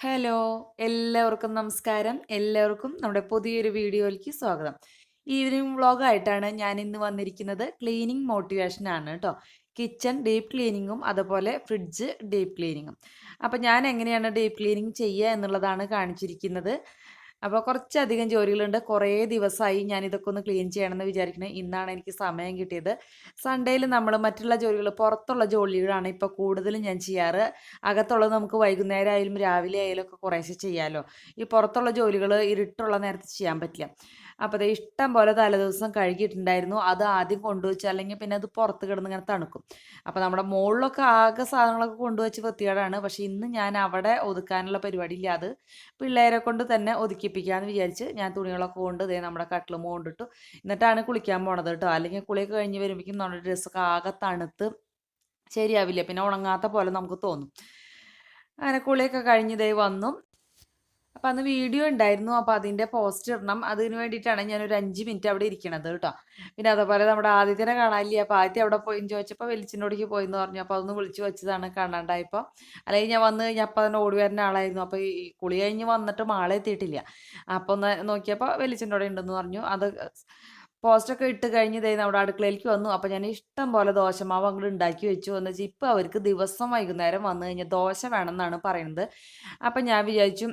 Hello എല്ലാവർക്കും നമസ്കാരം. എല്ലാവർക്കും നമ്മുടെ പുതിയൊരു വീഡിയോയിലേക്ക് സ്വാഗതം. ഈവനിങ് വ്ളോഗായിട്ടാണ് ഞാൻ ഇന്ന് വന്നിരിക്കുന്നത്. ക്ലീനിങ് മോട്ടിവേഷൻ ആണ് കേട്ടോ. കിച്ചൺ ഡീപ്പ് ക്ലീനിങ്ങും അതുപോലെ ഫ്രിഡ്ജ് ഡീപ്പ് ക്ലീനിങ്ങും. അപ്പം ഞാൻ എങ്ങനെയാണ് ഡീപ്പ് ക്ലീനിങ് ചെയ്യുക എന്നുള്ളതാണ് കാണിച്ചിരിക്കുന്നത്. അപ്പോൾ കുറച്ചധികം ജോലികളുണ്ട്. കുറേ ദിവസമായി ഞാൻ ഇതൊക്കെ ഒന്ന് ക്ലീൻ ചെയ്യണമെന്ന് വിചാരിക്കുന്നത്. ഇന്നാണ് എനിക്ക് സമയം കിട്ടിയത്. സൺഡേയിൽ നമ്മൾ മറ്റുള്ള ജോലികൾ പുറത്തുള്ള ജോലികളാണ് ഇപ്പോൾ കൂടുതലും ഞാൻ ചെയ്യാറ്. അകത്തുള്ളത് നമുക്ക് വൈകുന്നേരം ആയാലും രാവിലെ ആയാലും ഒക്കെ കുറേശ്ശെ ചെയ്യാമല്ലോ. ഈ പുറത്തുള്ള ജോലികൾ ഇരുട്ടുള്ള നേരത്ത് ചെയ്യാൻ പറ്റില്ല. അപ്പോൾ ദേ ഇഷ്ടം പോലെ തലേദിവസം കഴുകിയിട്ടുണ്ടായിരുന്നു. അത് ആദ്യം കൊണ്ടുവച്ച് അല്ലെങ്കിൽ പിന്നെ അത് പുറത്ത് കിടന്ന് ഇങ്ങനെ തണുക്കും. അപ്പോൾ നമ്മുടെ മുകളിലൊക്കെ ആകെ സാധനങ്ങളൊക്കെ കൊണ്ടുവച്ച് വൃത്തികേടാണ്. പക്ഷേ ഇന്ന് ഞാൻ അവിടെ ഒതുക്കാനുള്ള പരിപാടിയില്ല. അത് പിള്ളേരെ കൊണ്ട് തന്നെ ഒതുക്കിപ്പിക്കാമെന്ന് വിചാരിച്ച് ഞാൻ തുണികളൊക്കെ കൊണ്ട് ദേ നമ്മുടെ കട്ടിലുമ്മ കൊണ്ടിട്ടു. എന്നിട്ടാണ് കുളിക്കാൻ പോണത് കേട്ടോ. അല്ലെങ്കിൽ കുളിയൊക്കെ കഴിഞ്ഞ് വരുമ്പോഴേക്കും നമ്മുടെ ഡ്രസ്സൊക്കെ ആകെ തണുത്ത് ശരിയാവില്ല. പിന്നെ ഉണങ്ങാത്ത പോലെ നമുക്ക് തോന്നും. അങ്ങനെ കുളിയൊക്കെ കഴിഞ്ഞ് ദേ വന്നു. അപ്പം അന്ന് വീഡിയോ ഉണ്ടായിരുന്നു. അപ്പോൾ അതിൻ്റെ പോസ്റ്റ് ഇടണം. അതിന് വേണ്ടിയിട്ടാണ് ഞാനൊരു 5 മിനിറ്റ് അവിടെ ഇരിക്കണത് കേട്ടോ. പിന്നെ അതുപോലെ നമ്മുടെ ആദിത്യനെ കാണാനില്ല. അപ്പോൾ ആദ്യത്തെ അവിടെ പോയിന്ന് ചോദിച്ചപ്പോൾ വെളിച്ചിനോടേക്ക് പോയെന്ന് പറഞ്ഞു. അപ്പോൾ അതൊന്ന് വിളിച്ച് വെച്ചതാണ് കാണാണ്ടായപ്പോൾ. അല്ലെങ്കിൽ ഞാൻ വന്ന് കഴിഞ്ഞാൽ അപ്പം തന്നെ ഓടി വരുന്ന ആളായിരുന്നു. അപ്പോൾ ഈ കുളി കഴിഞ്ഞ് വന്നിട്ട് ആളെ എത്തിയിട്ടില്ല. അപ്പോൾ ഒന്ന് നോക്കിയപ്പോൾ വെളിച്ചിൻ്റെ അവിടെ ഉണ്ടെന്ന് പറഞ്ഞു. അത് പോസ്റ്റൊക്കെ ഇട്ട് കഴിഞ്ഞ് ദേ നമ്മുടെ അടുക്കളയിലേക്ക് വന്നു. അപ്പോൾ ഞാൻ ഇഷ്ടം പോലെ ദോശമാവ് അങ്ങോട്ട് ഉണ്ടാക്കി വെച്ചു. എന്ന് വെച്ചാൽ ഇപ്പോൾ അവർക്ക് ദിവസം വൈകുന്നേരം വന്നു കഴിഞ്ഞാൽ ദോശ വേണമെന്നാണ് പറയുന്നത്. അപ്പം ഞാൻ വിചാരിച്ചു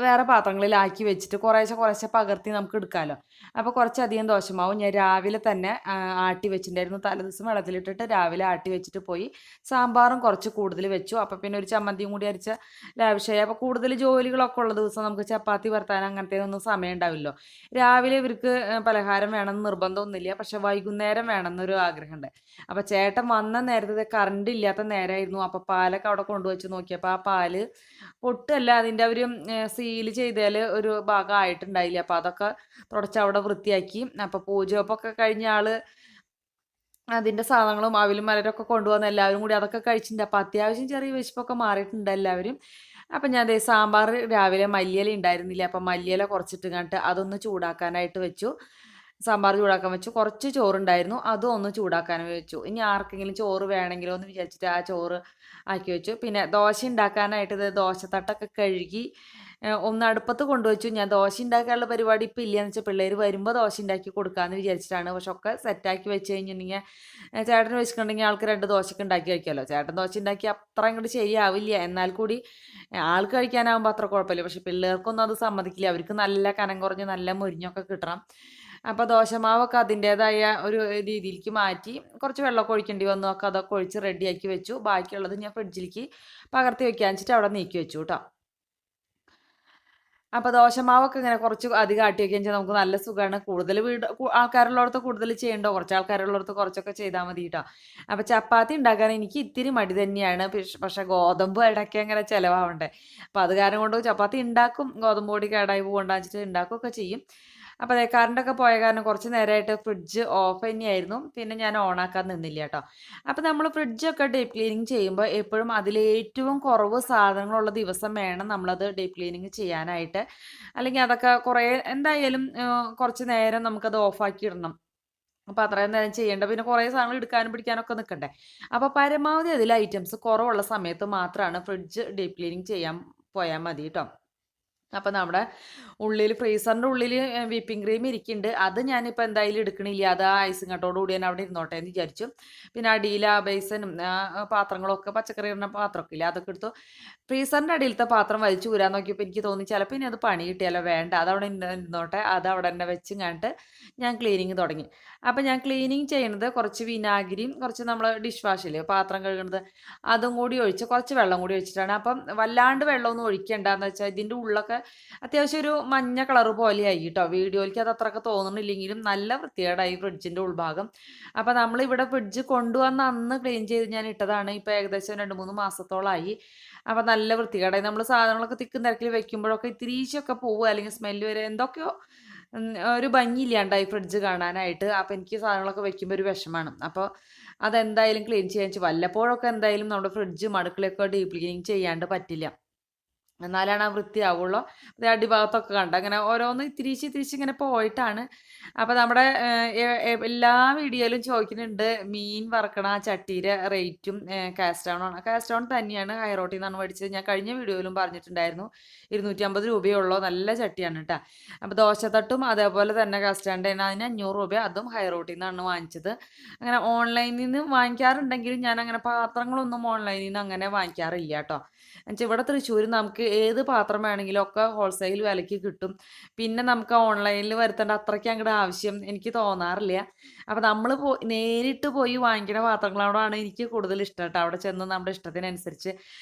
വേറെ പാത്രങ്ങളിലാക്കി വെച്ചിട്ട് കുറേശ്ശെ കുറേശ്ശെ പകർത്തി നമുക്ക് എടുക്കാമല്ലോ. അപ്പോൾ കുറച്ചധികം ദോശമാവ് ഞാൻ രാവിലെ തന്നെ ആട്ടി വെച്ചിട്ടുണ്ടായിരുന്നു. തലേദിവസം വെള്ളത്തിലിട്ടിട്ട് രാവിലെ ആട്ടി വെച്ചിട്ട് പോയി. സാമ്പാറും കുറച്ച് കൂടുതൽ വെച്ചു. അപ്പോൾ പിന്നെ ഒരു ചമ്മന്തിയും കൂടി അരച്ച ലാവിഷായി. അപ്പോൾ കൂടുതൽ ജോലികളൊക്കെ ഉള്ള ദിവസം നമുക്ക് ചപ്പാത്തി പരത്താൻ അങ്ങനത്തേതൊന്നും സമയം ഉണ്ടാവില്ലല്ലോ. രാവിലെ ഇവർക്ക് പലഹാരം വേണമെന്ന് നിർബന്ധമൊന്നുമില്ല. പക്ഷേ വൈകുന്നേരം വേണമെന്നൊരു ആഗ്രഹമുണ്ട്. അപ്പോൾ ചേട്ടൻ വന്ന നേരത്തെ കറണ്ട് ഇല്ലാത്ത നേരമായിരുന്നു. അപ്പോൾ പാലൊക്കെ അവിടെ കൊണ്ടുവച്ച് നോക്കിയപ്പോൾ ആ പാല് പൊട്ടല്ല അതിൻ്റെ ഒരു സീൽ ചെയ്താൽ ഒരു ഭാഗം ആയിട്ടുണ്ടായില്ല. അപ്പോൾ അതൊക്കെ തുടച്ച് അവിടെ വൃത്തിയാക്കി. അപ്പോൾ പൂജവെപ്പൊക്കെ കഴിഞ്ഞ ആൾ അതിൻ്റെ സാധനങ്ങളും അവിലും മലരൊക്കെ കൊണ്ടുവന്ന് എല്ലാവരും കൂടി അതൊക്കെ കഴിച്ചിട്ടുണ്ട്. അപ്പോൾ അത്യാവശ്യം ചെറിയ വിശപ്പൊക്കെ മാറിയിട്ടുണ്ട് എല്ലാവരും. അപ്പം ഞാൻ ദേ സാമ്പാർ രാവിലെ മല്ലിയില ഉണ്ടായിരുന്നില്ല. അപ്പം മല്ലിയില കുറച്ചിട്ട് കണ്ടിട്ട് അതൊന്ന് ചൂടാക്കാനായിട്ട് വെച്ചു. സാമ്പാർ ചൂടാക്കാൻ വെച്ചു. കുറച്ച് ചോറുണ്ടായിരുന്നു. അതും ഒന്ന് ചൂടാക്കാൻ വെച്ചു. ഇനി ആർക്കെങ്കിലും ചോറ് വേണമെങ്കിലോ എന്ന് വിചാരിച്ചിട്ട് ആ ചോറ് ആക്കി വെച്ചു. പിന്നെ ദോശ ഉണ്ടാക്കാനായിട്ട് ഇത് ദോശത്തട്ടൊക്കെ കഴുകി ഒന്ന് അടുപ്പത്ത് കൊണ്ടുവച്ചു. ഞാൻ ദോശ ഉണ്ടാക്കാനുള്ള പരിപാടി ഇപ്പം ഇല്ലയെന്ന് വെച്ചാൽ പിള്ളേർ വരുമ്പോൾ ദോശ ഉണ്ടാക്കി കൊടുക്കാമെന്ന് വിചാരിച്ചിട്ടാണ്. പക്ഷെ ഒക്കെ സെറ്റാക്കി വെച്ച് കഴിഞ്ഞിട്ടുണ്ടെങ്കിൽ ചേട്ടന് വെച്ചിട്ടുണ്ടെങ്കിൽ ആൾക്ക് 2 ദോശയൊക്കെ ഉണ്ടാക്കി കഴിക്കാമല്ലോ. ചേട്ടൻ ദോശ ഉണ്ടാക്കി അത്ര അങ്ങോട്ട് ശരിയാവില്ല. എന്നാൽ കൂടി ആൾക്ക് കഴിക്കാനാകുമ്പോൾ അത്ര കുഴപ്പമില്ല. പക്ഷെ പിള്ളേർക്കൊന്നും അത് സമ്മതിക്കില്ല. അവർക്ക് നല്ല കനം കുറഞ്ഞ് നല്ല മുരിഞ്ഞൊക്കെ കിട്ടണം. അപ്പോൾ ദോശമാവൊക്കെ അതിൻ്റേതായ ഒരു രീതിയിലേക്ക് മാറ്റി കുറച്ച് വെള്ളമൊക്കെ ഒഴിക്കേണ്ടി വന്നു. ഒക്കെ അതൊക്കെ ഒഴിച്ച് റെഡിയാക്കി വെച്ചു. ബാക്കിയുള്ളത് ഞാൻ ഫ്രിഡ്ജിലേക്ക് പകർത്തി വെക്കാൻ വെച്ചിട്ട് അവിടെ നീക്കി വെച്ചു കേട്ടോ. അപ്പോൾ ദോശമാവൊക്കെ ഇങ്ങനെ കുറച്ച് അധികം ആട്ടി വെക്കുകയും ചെയ്താൽ നമുക്ക് നല്ല സുഖമാണ്. കൂടുതൽ ആൾക്കാരുള്ളിടത്ത് കൂടുതൽ ചെയ്യണ്ടോ, കുറച്ച് ആൾക്കാരുള്ളിടത്ത് കുറച്ചൊക്കെ ചെയ്താൽ മതി കേട്ടോ. അപ്പോൾ ചപ്പാത്തി ഉണ്ടാക്കാൻ എനിക്ക് ഇത്തിരി മടി തന്നെയാണ്. പക്ഷേ ഗോതമ്പ് ഇടയ്ക്ക് അങ്ങനെ ചിലവാവണ്ടേ. അപ്പോൾ അത് കാരണം കൊണ്ട് ചപ്പാത്തി ഉണ്ടാക്കും. ഗോതമ്പ് പൊടി കേടായി പോകണ്ടെന്ന് വെച്ചിട്ട് ഉണ്ടാക്കുകയൊക്കെ ചെയ്യും. അപ്പോൾ അതെ കറണ്ടൊക്കെ പോയ കാരണം കുറച്ച് നേരമായിട്ട് ഫ്രിഡ്ജ് ഓഫ് തന്നെയായിരുന്നു. പിന്നെ ഞാൻ ഓണാക്കാൻ നിന്നില്ല കേട്ടോ. അപ്പോൾ നമ്മൾ ഫ്രിഡ്ജൊക്കെ ഡീപ്പ് ക്ലീനിങ് ചെയ്യുമ്പോൾ എപ്പോഴും അതിലേറ്റവും കുറവ് സാധനങ്ങളുള്ള ദിവസം വേണം നമ്മളത് ഡീപ്പ് ക്ലീനിങ് ചെയ്യാനായിട്ട്. അല്ലെങ്കിൽ അതൊക്കെ കുറേ എന്തായാലും കുറച്ച് നേരം നമുക്കത് ഓഫാക്കി ഇടണം. അപ്പോൾ അത്രയും നേരം ചെയ്യേണ്ട. പിന്നെ കുറേ സാധനങ്ങൾ എടുക്കാനും പിടിക്കാനൊക്കെ നിൽക്കണ്ടേ. അപ്പോൾ പരമാവധി അതിൽ ഐറ്റംസ് കുറവുള്ള സമയത്ത് മാത്രമാണ് ഫ്രിഡ്ജ് ഡീപ്പ് ക്ലീനിങ് ചെയ്യാൻ പോയാൽ മതി കേട്ടോ. അപ്പം നമ്മുടെ ഉള്ളിൽ ഫ്രീസറിൻ്റെ ഉള്ളിൽ വിപ്പിംഗ് ക്രീം ഇരിക്കുന്നുണ്ട്. അത് ഞാനിപ്പോൾ എന്തായാലും എടുക്കണില്ല. അത് ആ ഐസും കട്ടോട് കൂടി തന്നെ അവിടെ ഇരുന്നോട്ടെ എന്ന് വിചാരിച്ചു. പിന്നെ അടിയിൽ ആ ബേസനും പാത്രങ്ങളൊക്കെ പച്ചക്കറി ഇടുന്ന പാത്രമൊക്കെ ഇല്ല അതൊക്കെ എടുത്തു. ഫ്രീസറിൻ്റെ അടിയിലത്തെ പാത്രം വലിച്ചു ഊരാൻ നോക്കിയപ്പോൾ എനിക്ക് തോന്നി ചിലപ്പോൾ ഇനി അത് പണി കിട്ടിയാലോ വേണ്ട അതവിടെ ഇരുന്നോട്ടെ. അത് അവിടെ തന്നെ വെച്ച് കണ്ടിട്ട് ഞാൻ ക്ലീനിങ് തുടങ്ങി. അപ്പം ഞാൻ ക്ലീനിങ് ചെയ്യണത് കുറച്ച് വിനാഗിരിയും കുറച്ച് നമ്മൾ ഡിഷ് വാഷില്ലേ പാത്രം കഴുകുന്നത് അതും കൂടി ഒഴിച്ച് കുറച്ച് വെള്ളം കൂടി ഒഴിച്ചിട്ടാണ്. അപ്പം വല്ലാണ്ട് വെള്ളമൊന്നും ഒഴിക്കണ്ടെന്ന് വെച്ചാൽ ഇതിൻ്റെ ഉള്ളൊക്കെ അത്യാവശ്യം ഒരു മഞ്ഞ കളർ പോലെയായി കേട്ടോ. വീഡിയോയിലേക്ക് അത് അത്രയൊക്കെ തോന്നുന്നില്ലെങ്കിലും നല്ല വൃത്തികേടായി ഫ്രിഡ്ജിൻ്റെ ഉൾഭാഗം. അപ്പോൾ നമ്മളിവിടെ ഫ്രിഡ്ജ് കൊണ്ടുവന്ന് അന്ന് ക്ലീൻ ചെയ്ത് ഞാൻ ഇട്ടതാണ്. ഇപ്പോൾ ഏകദേശം 2-3 മാസത്തോളമായി. അപ്പോൾ നല്ല വൃത്തികേടായി. നമ്മൾ സാധനങ്ങളൊക്കെ തിക്കും തിരക്കിൽ വെക്കുമ്പോഴൊക്കെ ഇത്തിരീശൊക്കെ പോവുക അല്ലെങ്കിൽ സ്മെല്ല് വരെ എന്തൊക്കെയോ ഒരു ഭംഗിയില്ലാണ്ടായി ഫ്രിഡ്ജ് കാണാനായിട്ട്. അപ്പോൾ എനിക്ക് സാധനങ്ങളൊക്കെ വെക്കുമ്പോൾ ഒരു വിഷമാണ്. അപ്പോൾ അതെന്തായാലും ക്ലീൻ ചെയ്യാൻ വെച്ചാൽ വല്ലപ്പോഴൊക്കെ എന്തായാലും നമ്മുടെ ഫ്രിഡ്ജും അടുക്കളയൊക്കെ ഡീപ്പ് ക്ലീനിങ് ചെയ്യാണ്ട് പറ്റില്ല. എന്നാലാണ് ആ വൃത്തിയാവുള്ളൂ. അത് അടിഭാഗത്തൊക്കെ കണ്ടോ അങ്ങനെ ഓരോന്ന് ഇത്തിരീച്ച് ഇങ്ങനെ പോയിട്ടാണ്. അപ്പോൾ നമ്മുടെ എല്ലാ വീഡിയോയിലും ചോദിക്കുന്നുണ്ട് മീൻ വറക്കണ ആ ചട്ടിയുടെ റേറ്റും കാസ്റ്റ് ആണ്. കാസ്റ്റ് ഓൺ തന്നെയാണ്, ഹൈറോട്ടിൽ നിന്നാണ് മേടിച്ചത്. ഞാൻ കഴിഞ്ഞ വീഡിയോയിലും പറഞ്ഞിട്ടുണ്ടായിരുന്നു 250 രൂപയേ ഉള്ളൂ, നല്ല ചട്ടിയാണ് കേട്ടോ. അപ്പോൾ ദോശത്തട്ടും അതേപോലെ തന്നെ കാസ്റ്റ് ആണ്, അതിന് 500 രൂപ, അതും ഹൈറോട്ടിൽ നിന്നാണ് വാങ്ങിച്ചത്. അങ്ങനെ ഓൺലൈനിൽ നിന്ന് വാങ്ങിക്കാറുണ്ടെങ്കിലും ഞാൻ അങ്ങനെ പാത്രങ്ങളൊന്നും ഓൺലൈനിൽ നിന്ന് അങ്ങനെ വാങ്ങിക്കാറില്ല കേട്ടോ. എന്നുവെച്ചാൽ ഇവിടെ തൃശ്ശൂർ നമുക്ക് ഏത് പാത്രം വേണമെങ്കിലും ഒക്കെ ഹോൾസെയിൽ വിലയ്ക്ക് കിട്ടും. പിന്നെ നമുക്ക് ഓൺലൈനിൽ വരുത്തേണ്ട അത്രയ്ക്ക് അങ്ങോട്ട് ആവശ്യം എനിക്ക് തോന്നാറില്ല. അപ്പോൾ നമ്മൾ നേരിട്ട് പോയി വാങ്ങിക്കുന്ന പാത്രങ്ങളോടാണ് എനിക്ക് കൂടുതൽ ഇഷ്ടം കേട്ടോ. അവിടെ ചെന്ന് നമ്മുടെ ഇഷ്ടത്തിനനുസരിച്ച്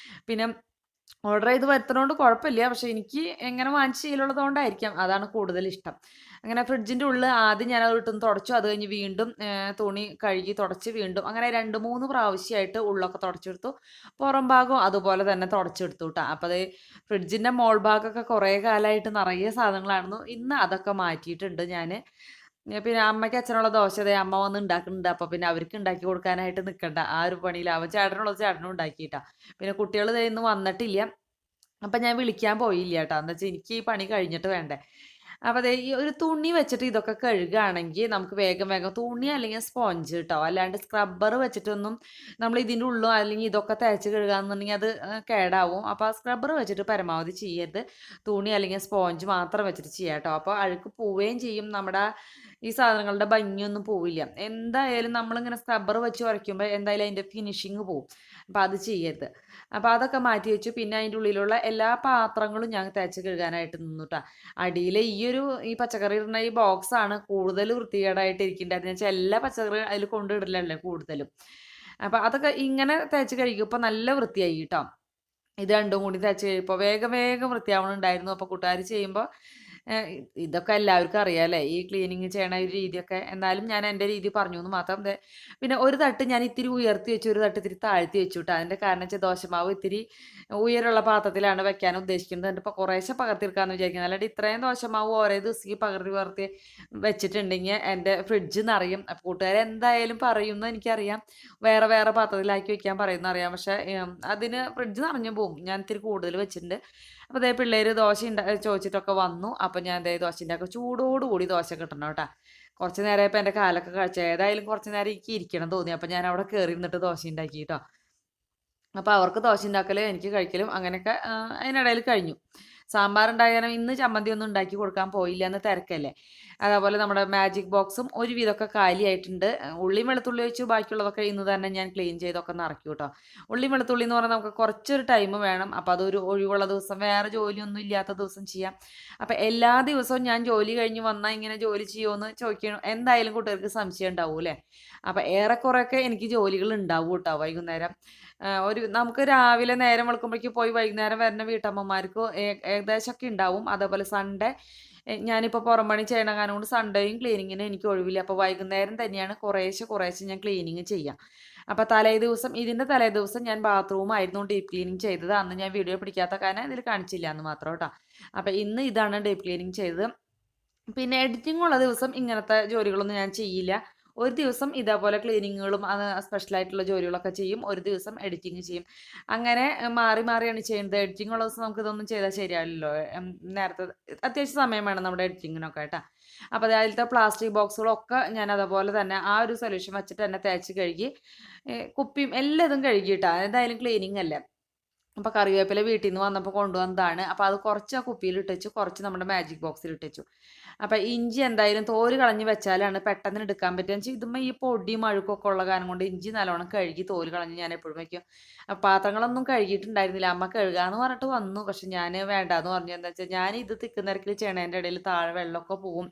പിന്നെ ഓർഡർ ചെയ്ത് വരുത്തുന്നതുകൊണ്ട് കുഴപ്പമില്ല. പക്ഷേ എനിക്ക് എങ്ങനെ വാങ്ങിച്ച് ശീലമുള്ളത് കൊണ്ടായിരിക്കാം അതാണ് കൂടുതൽ ഇഷ്ടം. അങ്ങനെ ഫ്രിഡ്ജിൻ്റെ ഉള്ളിൽ ആദ്യം ഞാനത് ഇട്ടൊന്ന് തുടച്ചു. അത് കഴിഞ്ഞ് വീണ്ടും തുണി കഴുകി തുടച്ച് വീണ്ടും അങ്ങനെ 2, 3 പ്രാവശ്യമായിട്ട് ഉള്ളൊക്കെ തുടച്ചെടുത്തു. പുറം ഭാഗവും അതുപോലെ തന്നെ തുടച്ചെടുത്തു കേട്ടോ. അപ്പോൾ അത് ഫ്രിഡ്ജിൻ്റെ മോൾ ഭാഗമൊക്കെ കുറേ കാലമായിട്ട് നിറയെ സാധനങ്ങളായിരുന്നു. ഇന്ന് അതൊക്കെ മാറ്റിയിട്ടുണ്ട് ഞാൻ. പിന്നെ അമ്മയ്ക്ക് അച്ഛനുള്ള ദോശ ദേ അമ്മ വന്ന് ഉണ്ടാക്കുന്നുണ്ട്. അപ്പോൾ പിന്നെ അവർക്ക് ഉണ്ടാക്കി കൊടുക്കാനായിട്ട് നിൽക്കണ്ട, ആ ഒരു പണിയിലാവും. ചേട്ടനുള്ളത് ചേട്ടനും ഉണ്ടാക്കിയിട്ടാ. പിന്നെ കുട്ടികൾ ദേ ഇന്ന് വന്നിട്ടില്ല. അപ്പം ഞാൻ വിളിക്കാൻ പോയില്ല കേട്ടോ. എന്താ വെച്ചാൽ എനിക്ക് ഈ പണി കഴിഞ്ഞിട്ട് വേണ്ടേ. അപ്പോൾ ദേ ഈ ഒരു തുണി വെച്ചിട്ട് ഇതൊക്കെ കഴുകുകയാണെങ്കിൽ നമുക്ക് വേഗം വേഗം, തുണി അല്ലെങ്കിൽ സ്പോഞ്ച് കേട്ടോ, അല്ലാണ്ട് സ്ക്രബ്ബർ വെച്ചിട്ടൊന്നും നമ്മൾ ഇതിൻ്റെ ഉള്ളും അല്ലെങ്കിൽ ഇതൊക്കെ തേച്ച് കഴുകാന്നുണ്ടെങ്കിൽ അത് കേടാവും. അപ്പോൾ ആ സ്ക്രബ്ബർ വെച്ചിട്ട് പരമാവധി ചെയ്യരുത്. തുണി അല്ലെങ്കിൽ സ്പോഞ്ച് മാത്രം വെച്ചിട്ട് ചെയ്യാം കേട്ടോ. അപ്പോൾ അഴുക്ക് പോവുകയും ചെയ്യും, നമ്മുടെ ഈ സാധനങ്ങളുടെ ഭംഗിയൊന്നും പോവില്ല. എന്തായാലും നമ്മളിങ്ങനെ സ്ക്രബ്ബർ വെച്ച് ഉരയ്ക്കുമ്പോൾ എന്തായാലും അതിൻ്റെ ഫിനിഷിങ് പോവും. അപ്പോൾ അത് ചെയ്യരുത്. അപ്പോൾ അതൊക്കെ മാറ്റി വെച്ചു. പിന്നെ അതിൻ്റെ ഉള്ളിലുള്ള എല്ലാ പാത്രങ്ങളും ഞാൻ തേച്ച് കഴുകാനായിട്ട് നിന്നുട്ടാ. അടിയിൽ ഈ പച്ചക്കറി ഇടുന്ന ഈ ബോക്സാണ് കൂടുതൽ വൃത്തികേടായിട്ട് ഇരിക്കേണ്ടത്. എന്ന് വെച്ചാൽ എല്ലാ പച്ചക്കറിയും അതിൽ കൊണ്ടിടില്ലല്ലേ കൂടുതലും. അപ്പോൾ അതൊക്കെ ഇങ്ങനെ തേച്ച് കഴുകിയപ്പോൾ നല്ല വൃത്തിയായി കേട്ടോ. ഇത് രണ്ടും കൂടി തേച്ച് കഴിയുമ്പോൾ വേഗം വേഗം വൃത്തിയാവണുണ്ടായിരുന്നു. അപ്പോൾ കൂട്ടുകാർ ചെയ്യുമ്പോൾ ഏഹ് ഇതൊക്കെ എല്ലാവർക്കും അറിയാമല്ലേ, ഈ ക്ലീനിങ് ചെയ്യണ ഒരു രീതിയൊക്കെ. എന്നാലും ഞാൻ എൻ്റെ രീതി പറഞ്ഞു എന്ന് മാത്രം. പിന്നെ ഒരു തട്ട് ഞാൻ ഇത്തിരി ഉയർത്തി വെച്ചു, ഒരു തട്ട് ഇത്തിരി താഴ്ത്തി വെച്ചു കേട്ടോ. അതിൻ്റെ കാരണം വെച്ചാൽ ദോശമാവ് ഇത്തിരി ഉയരമുള്ള പാത്രത്തിലാണ് വെക്കാൻ ഉദ്ദേശിക്കുന്നത്. എന്നിട്ട് ഇപ്പോൾ കുറേശ്ശെ പകർത്തിയെടുക്കാമെന്ന് വിചാരിക്കുന്നത്. അല്ലാണ്ട് ഇത്രയും ദോശമാവ് ഓരോ ദിവസം പകർത്തി വെച്ചിട്ടുണ്ടെങ്കിൽ എൻ്റെ ഫ്രിഡ്ജ് നിറയും. അപ്പോൾ കൂട്ടുകാർ എന്തായാലും പറയുമെന്ന് എനിക്കറിയാം, വേറെ വേറെ പാത്രത്തിലാക്കി വെക്കാൻ പറയുമെന്ന് അറിയാം. പക്ഷേ അതിന് ഫ്രിഡ്ജ് നിറഞ്ഞു പോകും, ഞാൻ ഇത്തിരി കൂടുതൽ വെച്ചിട്ടുണ്ട്. അപ്പോൾ അതേ പിള്ളേർ ദോശ ചോദിച്ചിട്ടൊക്കെ വന്നു. അപ്പോൾ ഞാൻ ദേ ദോശ ഉണ്ടാക്കും. ചൂടോടുകൂടി ദോശ കിട്ടണം കേട്ടോ. കുറച്ച് നേരമായപ്പോൾ എൻ്റെ കാലൊക്കെ കഴിച്ചു. ഏതായാലും കുറച്ച് നേരം എനിക്ക് ഇരിക്കണം തോന്നി. അപ്പോൾ ഞാൻ അവിടെ കയറി നിന്നിട്ട് ദോശ ഉണ്ടാക്കി കേട്ടോ. അപ്പോൾ അവർക്ക് ദോശ ഉണ്ടാക്കലും എനിക്ക് കഴിക്കലും അങ്ങനെയൊക്കെ അതിനിടയിൽ കഴിഞ്ഞു. സാമ്പാർ ഉണ്ടായാലും ഇന്ന് ചമ്മന്തി ഒന്നും ഉണ്ടാക്കി കൊടുക്കാൻ പോയില്ല, എന്ന് തിരക്കല്ലേ. അതേപോലെ നമ്മുടെ മാജിക് ബോക്സും ഒരുവിധമൊക്കെ കാലിയായിട്ടുണ്ട്. ഉള്ളിയും വെളുത്തുള്ളി വെച്ചു, ബാക്കിയുള്ളതൊക്കെ ഇന്ന് തന്നെ ഞാൻ ക്ലീൻ ചെയ്തൊക്കെ നിറയ്ക്കും കേട്ടോ. ഉള്ളിയും വെളുത്തുള്ളി എന്ന് പറഞ്ഞാൽ നമുക്ക് കുറച്ചൊരു ടൈം വേണം. അപ്പോൾ അതൊരു ഒഴിവുള്ള ദിവസം, വേറെ ജോലിയൊന്നും ഇല്ലാത്ത ദിവസം ചെയ്യാം. അപ്പോൾ എല്ലാ ദിവസവും ഞാൻ ജോലി കഴിഞ്ഞ് വന്നാൽ ഇങ്ങനെ ജോലി ചെയ്യുമോയെന്ന് ചോദിക്കണം, എന്തായാലും കൂട്ടുകാർക്ക് സംശയം ഉണ്ടാവും അല്ലേ. അപ്പോൾ ഏറെക്കുറെയൊക്കെ എനിക്ക് ജോലികൾ ഉണ്ടാവും കേട്ടോ വൈകുന്നേരം. നമുക്ക് രാവിലെ നേരം വെളുക്കുമ്പോഴേക്ക് പോയി വൈകുന്നേരം വരുന്ന വീട്ടമ്മമാർക്ക് ഏകദേശമൊക്കെ ഉണ്ടാവും. അതേപോലെ സൺഡേ ഞാനിപ്പോൾ പുറം പണി ചെയ്യണ കാരണം കൊണ്ട് സൺഡേയും ക്ലീനിങ്ങിന് എനിക്ക് ഒഴിവില്ല. അപ്പോൾ വൈകുന്നേരം തന്നെയാണ് കുറേശ്ശെ ഞാൻ ക്ലീനിങ് ചെയ്യാം. അപ്പോൾ ഇതിൻ്റെ തലേ ദിവസം ഞാൻ ബാത്റൂം ആയിരുന്നു ഡീപ്പ് ക്ലീനിങ് ചെയ്തത്. അന്ന് ഞാൻ വീഡിയോ പിടിക്കാത്ത കാരണം ഇതിൽ കാണിച്ചില്ല എന്ന് മാത്രം കേട്ടോ. അപ്പോൾ ഇന്ന് ഇതാണ് ഡീപ്പ് ക്ലീനിങ് ചെയ്തത്. പിന്നെ എഡിറ്റിംഗ് ഉള്ള ദിവസം ഇങ്ങനത്തെ ജോലികളൊന്നും ഞാൻ ചെയ്യില്ല. ഒരു ദിവസം ഇതേപോലെ ക്ലീനിങ്ങുകളും സ്പെഷ്യലായിട്ടുള്ള ജോലികളൊക്കെ ചെയ്യും, ഒരു ദിവസം എഡിറ്റിംഗ് ചെയ്യും. അങ്ങനെ മാറി മാറിയാണ് ചെയ്യുന്നത്. എഡിറ്റിംഗ് ഉള്ള ദിവസം നമുക്ക് ഇതൊന്നും ചെയ്താൽ ശരിയാവില്ലല്ലോ. നേരത്തെ അത്യാവശ്യം സമയം വേണം നമ്മുടെ എഡിറ്റിങ്ങിനൊക്കെ കേട്ടോ. അപ്പോൾ അതിലത്തെ പ്ലാസ്റ്റിക് ബോക്സുകളൊക്കെ ഞാൻ അതുപോലെ തന്നെ ആ ഒരു സൊല്യൂഷൻ വെച്ചിട്ട് തന്നെ തേച്ച് കഴുകി, കുപ്പിയും എല്ലാം കഴുകിയിട്ടാ. എന്തായാലും ക്ലീനിങ് അല്ലേ. അപ്പോൾ കറിവേപ്പില വീട്ടിൽ നിന്ന് വന്നപ്പോൾ കൊണ്ടുവന്നതാണ്. അപ്പോൾ അത് കുറച്ച് ആ കുപ്പിയിൽ ഇട്ടുവെച്ചു, കുറച്ച് നമ്മുടെ മാജിക് ബോക്സിൽ ഇട്ടുവെച്ചു. അപ്പോൾ ഇഞ്ചി എന്തായാലും തോല് കളഞ്ഞ് വെച്ചാലാണ് പെട്ടെന്ന് എടുക്കാൻ പറ്റുക. എന്ന് വെച്ചാൽ ഇതുമ്പോൾ ഈ പൊടിയും അഴുക്കൊക്കെ ഉള്ള കാരണം കൊണ്ട് ഇഞ്ചി നല്ലോണം കഴുകി തോല് കളഞ്ഞ് ഞാൻ എപ്പോഴും വയ്ക്കും. പാത്രങ്ങളൊന്നും കഴുകിയിട്ടുണ്ടായിരുന്നില്ല. അമ്മ കഴുകാമെന്ന് പറഞ്ഞിട്ട് വന്നു, പക്ഷെ ഞാൻ വേണ്ടാന്ന് പറഞ്ഞു. എന്താ വെച്ചാൽ ഞാൻ ഇത് തിക്കുന്നിരക്കിൽ ചെയ്യണതിൻ്റെ ഇടയിൽ താഴെ വെള്ളമൊക്കെ പോവും.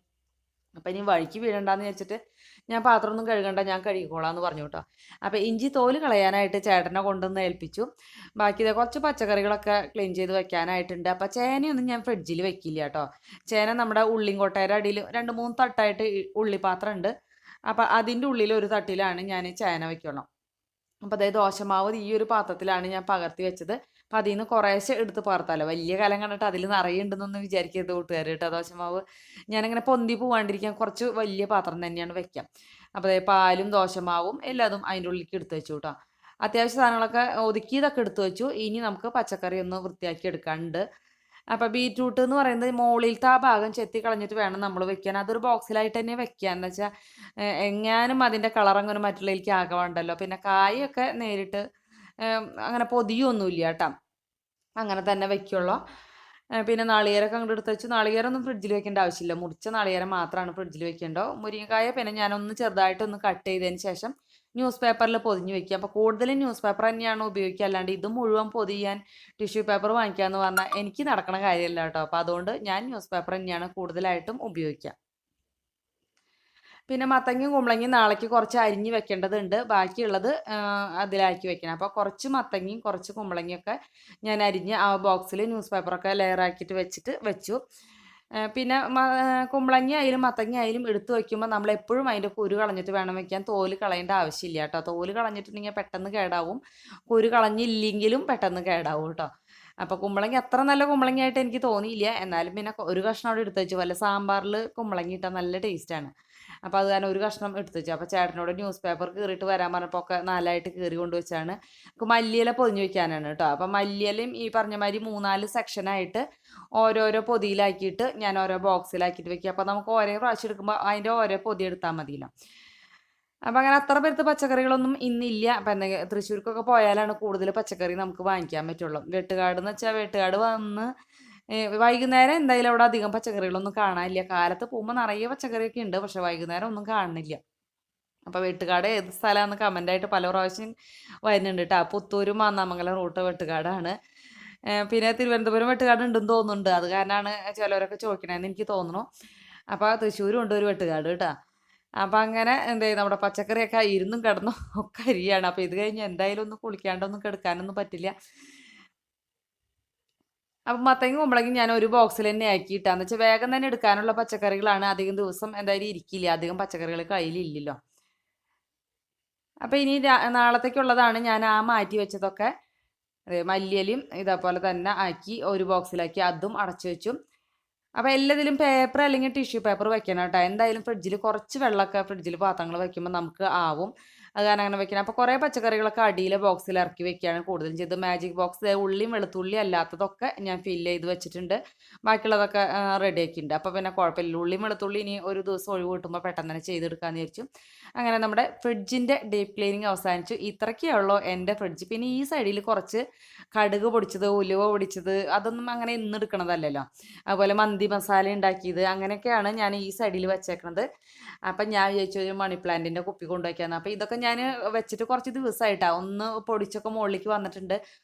അപ്പം ഇനി വഴിക്ക് വീഴണ്ടെന്ന് വെച്ചിട്ട് ഞാൻ പാത്രമൊന്നും കഴുകണ്ട, ഞാൻ കഴുകിക്കോളാം എന്ന് പറഞ്ഞു കേട്ടോ. അപ്പോൾ ഇഞ്ചി തോല് കളയാനായിട്ട് ചേട്ടനെ കൊണ്ടുവന്ന് ഏൽപ്പിച്ചു. ബാക്കി കുറച്ച് പച്ചക്കറികളൊക്കെ ക്ലീൻ ചെയ്ത് വെക്കാനായിട്ടുണ്ട്. അപ്പോൾ ചേനയൊന്നും ഞാൻ ഫ്രിഡ്ജിൽ വെക്കില്ല കേട്ടോ. ചേന നമ്മുടെ ഉള്ളിൻകൊട്ടയുടെ അടിയിൽ 2-3 തട്ടായിട്ട് ഉള്ളിപ്പാത്രം ഉണ്ട്. അപ്പോൾ അതിൻ്റെ ഉള്ളിൽ ഒരു തട്ടിലാണ് ഞാൻ ചേന വെക്കണം. അപ്പോൾ അതായത് ദോശമാവ് ഈ ഒരു പാത്രത്തിലാണ് ഞാൻ പകർത്തി വെച്ചത്. അപ്പോൾ അതിൽ നിന്ന് കുറേശ്ശെ എടുത്ത് പകർത്താമല്ലോ. വലിയ കലം കണ്ടിട്ട് അതിൽ നിറയുണ്ടെന്നൊന്നും വിചാരിക്കരുത് കൂട്ടുകാർ കേട്ടോ. ദോശമാവ് ഞാനിങ്ങനെ പൊന്തി പോവാണ്ടിരിക്കാൻ കുറച്ച് വലിയ പാത്രം തന്നെയാണ് വെക്കാം. അപ്പോൾ അതായത് പാലും ദോശമാവും എല്ലാതും അതിൻ്റെ ഉള്ളിലേക്ക് എടുത്ത് വെച്ചു കേട്ടോ. അത്യാവശ്യ സാധനങ്ങളൊക്കെ ഒതുക്കിയതൊക്കെ എടുത്തു വെച്ചു. ഇനി നമുക്ക് പച്ചക്കറി ഒന്ന് വൃത്തിയാക്കി എടുക്കാനുണ്ട്. അപ്പം ബീറ്റ്റൂട്ട് എന്ന് പറയുന്നത് മുകളിലത്തെ ആ ഭാഗം ചെത്തി കളഞ്ഞിട്ട് വേണം നമ്മൾ വെക്കാൻ. അതൊരു ബോക്സിലായിട്ട് തന്നെ വെക്കുക. എന്ന് വെച്ചാൽ എങ്ങാനും അതിൻ്റെ കളർ അങ്ങനെ മറ്റുള്ളതിലേക്ക് ആകണ്ടല്ലോ. പിന്നെ കായൊക്കെ നേരിട്ട് അങ്ങനെ പൊതിയൊന്നുമില്ല കേട്ടോ. അങ്ങനെ തന്നെ വെക്കുള്ളൂ. പിന്നെ നാളികേരമൊക്കെ അങ്ങോട്ട് എടുത്ത് വെച്ചു. നാളികേരമൊന്നും ഫ്രിഡ്ജിൽ വെക്കേണ്ട ആവശ്യമില്ല. മുറിച്ച നാളികേരം മാത്രമാണ് ഫ്രിഡ്ജിൽ വെക്കേണ്ടത്. മുരിങ്ങക്കായ പിന്നെ ഞാനൊന്ന് ചെറുതായിട്ടൊന്ന് കട്ട് ചെയ്തതിന് ശേഷം ന്യൂസ് പേപ്പറിൽ പൊതിഞ്ഞ് വെക്കുക. അപ്പോൾ കൂടുതലും ന്യൂസ് പേപ്പർ തന്നെയാണ് ഉപയോഗിക്കുക. അല്ലാണ്ട് ഇത് മുഴുവൻ പൊതിയാൻ ടിഷ്യൂ പേപ്പർ വാങ്ങിക്കുക എന്ന് പറഞ്ഞാൽ എനിക്ക് നടക്കണ കാര്യമല്ല കേട്ടോ. അപ്പോൾ അതുകൊണ്ട് ഞാൻ ന്യൂസ് പേപ്പർ തന്നെയാണ് കൂടുതലായിട്ടും ഉപയോഗിക്കുക. പിന്നെ മത്തങ്ങയും കുമ്പളങ്ങയും നാളേക്ക് കുറച്ച് അരിഞ്ഞ് വെക്കേണ്ടതുണ്ട്. ബാക്കിയുള്ളത് അതിലാക്കി വെക്കണം. അപ്പോൾ കുറച്ച് മത്തങ്ങയും കുറച്ച് കുമ്പളങ്ങയൊക്കെ ഞാൻ അരിഞ്ഞ് ആ ബോക്സിൽ ന്യൂസ് പേപ്പറൊക്കെ ലെയറാക്കിയിട്ട് വെച്ചു. പിന്നെ കുമ്പളങ്ങ ആയാലും മത്തങ്ങ ആയാലും എടുത്ത് വയ്ക്കുമ്പോൾ നമ്മൾ എപ്പോഴും അതിൻ്റെ കുരു കളഞ്ഞിട്ട് വേണം വെക്കാൻ. തോല് കളയേണ്ട ആവശ്യമില്ല കേട്ടോ. തോല് കളഞ്ഞിട്ടുണ്ടെങ്കിൽ പെട്ടെന്ന് കേടാവും. കുരു കളഞ്ഞില്ലെങ്കിലും പെട്ടെന്ന് കേടാവും കേട്ടോ. അപ്പോൾ കുമ്പളങ്ങ അത്ര നല്ല കുമ്പളങ്ങയായിട്ട് എനിക്ക് തോന്നിയില്ല. എന്നാലും പിന്നെ ഒരു കഷ്ണം അവിടെ എടുത്ത് വെച്ചു. വല്ല സാമ്പാറിൽ കുമ്പളങ്ങ ഇട്ടാൽ നല്ല ടേസ്റ്റാണ്. അപ്പോൾ അത് കാരണം ഒരു കഷ്ണം എടുത്ത് വെച്ചു. അപ്പോൾ ചേട്ടനോട് ന്യൂസ് പേപ്പർ കീറിയിട്ട് വരാൻ പറഞ്ഞപ്പോൾ ഒക്കെ നാലായിട്ട് കീറി കൊണ്ടുവച്ചാണ്. മല്ലിയില പൊതിഞ്ഞ് വെക്കാനാണ് കേട്ടോ. അപ്പം മല്ലിയിലയും ഈ പറഞ്ഞ മാതിരി 3-4 സെക്ഷനായിട്ട് ഓരോരോ പൊതിയിലാക്കിയിട്ട് ഞാൻ ഓരോ ബോക്സിലാക്കിയിട്ട് വെക്കുക. അപ്പോൾ നമുക്ക് ഓരോ പ്രാവശ്യം എടുക്കുമ്പോൾ അതിൻ്റെ ഓരോ പൊതി എടുത്താൽ മതിയല്ലോ. അപ്പം അങ്ങനെ അത്ര പേരത്തെ പച്ചക്കറികളൊന്നും ഇന്നില്ല. അപ്പം എന്തെങ്കിലും തൃശ്ശൂർക്കൊക്കെ പോയാലാണ് കൂടുതൽ പച്ചക്കറി നമുക്ക് വാങ്ങിക്കാൻ പറ്റുള്ളൂ. വെട്ടുകാട് എന്ന് വെച്ചാൽ വെട്ടുകാട് വന്ന് വൈകുന്നേരം എന്തായാലും അവിടെ അധികം പച്ചക്കറികളൊന്നും കാണാനില്ല. കാലത്ത് പോകുമ്പോൾ നിറയെ പച്ചക്കറിയൊക്കെ ഉണ്ട്. പക്ഷെ വൈകുന്നേരം ഒന്നും കാണുന്നില്ല. അപ്പോൾ വെട്ടുകാട് ഏത് സ്ഥലമാണെന്ന് കമൻ്റായിട്ട് പല പ്രാവശ്യം വരുന്നുണ്ട് കേട്ടോ. പുത്തൂരും മാന്നാമംഗലം റൂട്ട് വെട്ടുകാടാണ്. പിന്നെ തിരുവനന്തപുരം വെട്ടുകാട് ഉണ്ടെന്ന് തോന്നുന്നുണ്ട്. അത് കാരണമാണ് ചിലവരൊക്കെ ചോദിക്കണേന്ന് എനിക്ക് തോന്നുന്നു. അപ്പോൾ തൃശ്ശൂരും ഉണ്ട് ഒരു വെട്ടുകാട് കേട്ടോ. അപ്പം അങ്ങനെ എന്താ നമ്മുടെ പച്ചക്കറിയൊക്കെ ഇരുന്നും കിടന്നും ഒക്കെ അരിയാണ്. അപ്പോൾ ഇത് കഴിഞ്ഞ് എന്തായാലും ഒന്ന് കുളിക്കാണ്ടൊന്നും കിടക്കാനൊന്നും പറ്റില്ല. അപ്പം മത്തങ്ങ കുമ്പളങ്ങയും ഞാൻ ഒരു ബോക്സിൽ തന്നെ ആക്കിയിട്ടാന്ന് വെച്ചാൽ വേഗം തന്നെ എടുക്കാനുള്ള പച്ചക്കറികളാണ്. അധികം ദിവസം എന്തായാലും ഇരിക്കില്ല. അധികം പച്ചക്കറികൾ കയ്യിലില്ലല്ലോ. അപ്പം ഇനി നാളത്തേക്കുള്ളതാണ് ഞാൻ ആ മാറ്റി വെച്ചതൊക്കെ. മല്ലിയിലയും ഇതേപോലെ തന്നെ ആക്കി ഒരു ബോക്സിലാക്കി അതും അടച്ചു വെച്ചു. അപ്പോൾ എല്ലാത്തിലും പേപ്പർ അല്ലെങ്കിൽ ടിഷ്യൂ പേപ്പർ വെക്കണം കേട്ടോ. എന്തായാലും ഫ്രിഡ്ജിൽ കുറച്ച് വെള്ളമൊക്കെ ഫ്രിഡ്ജിൽ പാത്രങ്ങൾ വെക്കുമ്പോൾ നമുക്ക് ആവും. അത് കാരണം അങ്ങനെ വെക്കണം. അപ്പോൾ കുറേ പച്ചക്കറികളൊക്കെ അടിയിലെ ബോക്സിൽ ഇറക്കി വെക്കുകയാണ് കൂടുതലും ചെയ്ത്. മാജിക് ബോക്സ് ഉള്ളിയും വെളുത്തുള്ളി അല്ലാത്തതൊക്കെ ഞാൻ ഫില്ല് ചെയ്ത് വെച്ചിട്ടുണ്ട്. ബാക്കിയുള്ളതൊക്കെ റെഡി ആക്കിയിട്ടുണ്ട്. അപ്പോൾ പിന്നെ കുഴപ്പമില്ല. ഉള്ളിയും വെളുത്തുള്ളി ഇനി ഒരു ദിവസം ഒഴിവ് കിട്ടുമ്പോൾ പെട്ടെന്ന് തന്നെ ചെയ്തെടുക്കാമെന്ന് വിചാരിച്ചു. അങ്ങനെ നമ്മുടെ ഫ്രിഡ്ജിൻ്റെ ഡീപ്പ് ക്ലീനിങ് അവസാനിച്ചു. ഇത്രയ്ക്കേ ഉള്ളൂ എൻ്റെ ഫ്രിഡ്ജ്. പിന്നെ ഈ സൈഡിൽ കുറച്ച് കടുക് പൊടിച്ചത്, ഉലുവ പൊടിച്ചത് അതൊന്നും അങ്ങനെ ഇന്ന് എടുക്കണതല്ലല്ലോ. അതുപോലെ മന്തി മസാല ഉണ്ടാക്കിയത് അങ്ങനെയൊക്കെയാണ് ഞാൻ ഈ സൈഡിൽ വെച്ചേക്കണത്. അപ്പം ഞാൻ വിചാരിച്ചു ഒരു മണി പ്ലാന്റിൻ്റെ കുപ്പി കൊണ്ടുവയ്ക്കാമെന്ന്. അപ്പോൾ ഇതൊക്കെ ഞാൻ വെച്ചിട്ട് കുറച്ച് ദിവസമായിട്ടാണ്. ഒന്ന് പൊടിച്ചൊക്കെ മുകളിലേക്ക് വന്നിട്ടുണ്ട്.